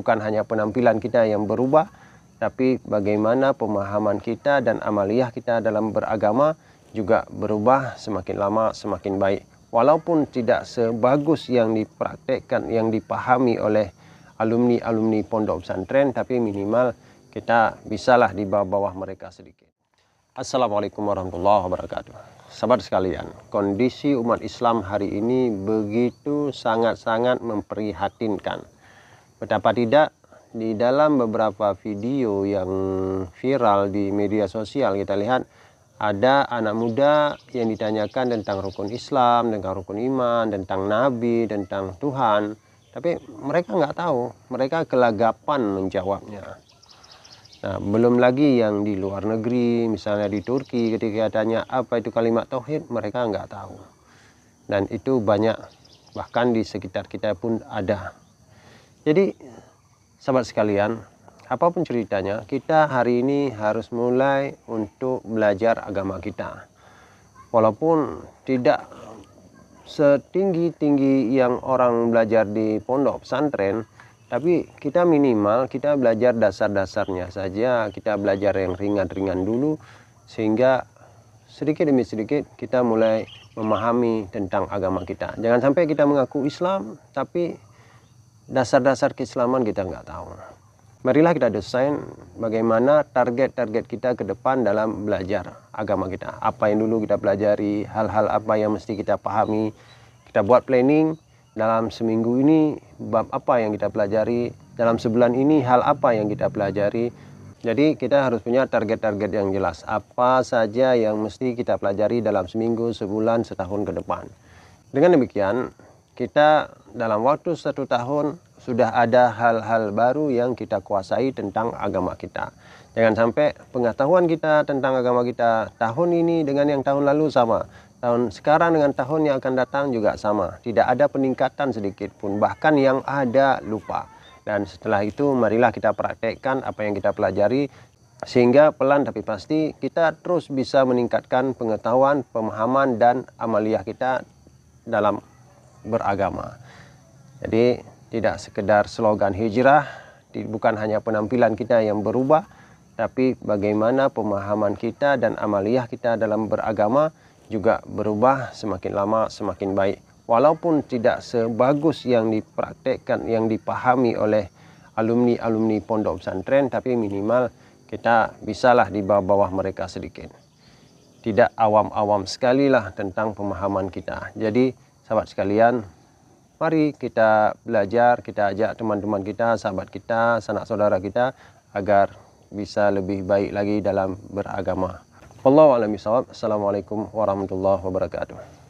bukan hanya penampilan kita yang berubah, tapi bagaimana pemahaman kita dan amaliyah kita dalam beragama juga berubah semakin lama semakin baik. Walaupun tidak sebagus yang dipraktekkan, yang dipahami oleh alumni-alumni pondok pesantren, tapi minimal kita bisalah di bawah mereka sedikit. Assalamualaikum warahmatullahi wabarakatuh. Sahabat sekalian, kondisi umat Islam hari ini begitu sangat-sangat memprihatinkan. Betapa tidak, di dalam beberapa video yang viral di media sosial kita lihat ada anak muda yang ditanyakan tentang rukun Islam, tentang rukun iman, tentang Nabi, tentang Tuhan. Tapi mereka nggak tahu, mereka kelagapan menjawabnya. Nah, belum lagi yang di luar negeri, misalnya di Turki, ketika tanya apa itu kalimat tauhid, mereka nggak tahu. Dan itu banyak, bahkan di sekitar kita pun ada. Jadi, sahabat sekalian, apapun ceritanya, kita hari ini harus mulai untuk belajar agama kita. Walaupun tidak setinggi-tinggi yang orang belajar di pondok pesantren, tapi kita minimal kita belajar dasar-dasarnya saja, kita belajar yang ringan-ringan dulu, sehingga sedikit demi sedikit kita mulai memahami tentang agama kita. Jangan sampai kita mengaku Islam, tapi dasar-dasar keislaman kita nggak tahu. Marilah kita desain bagaimana target-target kita ke depan dalam belajar agama kita. Apa yang dulu kita pelajari, hal-hal apa yang mesti kita pahami, kita buat planning. Dalam seminggu ini bab apa yang kita pelajari, dalam sebulan ini hal apa yang kita pelajari. Jadi kita harus punya target-target yang jelas, apa saja yang mesti kita pelajari dalam seminggu, sebulan, setahun ke depan. Dengan demikian kita dalam waktu 1 tahun sudah ada hal-hal baru yang kita kuasai tentang agama kita. Jangan sampai pengetahuan kita tentang agama kita tahun ini dengan yang tahun lalu sama, tahun sekarang dengan tahun yang akan datang juga sama. Tidak ada peningkatan sedikit pun, bahkan yang ada lupa. Dan setelah itu marilah kita praktekkan apa yang kita pelajari, sehingga pelan tapi pasti kita terus bisa meningkatkan pengetahuan, pemahaman, dan amaliyah kita dalam beragama. Jadi tidak sekedar slogan hijrah, bukan hanya penampilan kita yang berubah, tapi bagaimana pemahaman kita dan amaliyah kita dalam beragama juga berubah semakin lama semakin baik. Walaupun tidak sebagus yang dipraktekkan, yang dipahami oleh alumni-alumni pondok pesantren, tapi minimal kita bisalah di bawah mereka sedikit. Tidak awam-awam sekali lah tentang pemahaman kita. Jadi sahabat sekalian, mari kita belajar, kita ajak teman-teman kita, sahabat kita, sanak saudara kita agar bisa lebih baik lagi dalam beragama. Wallahu a'lam bishawab. Assalamualaikum warahmatullahi wabarakatuh.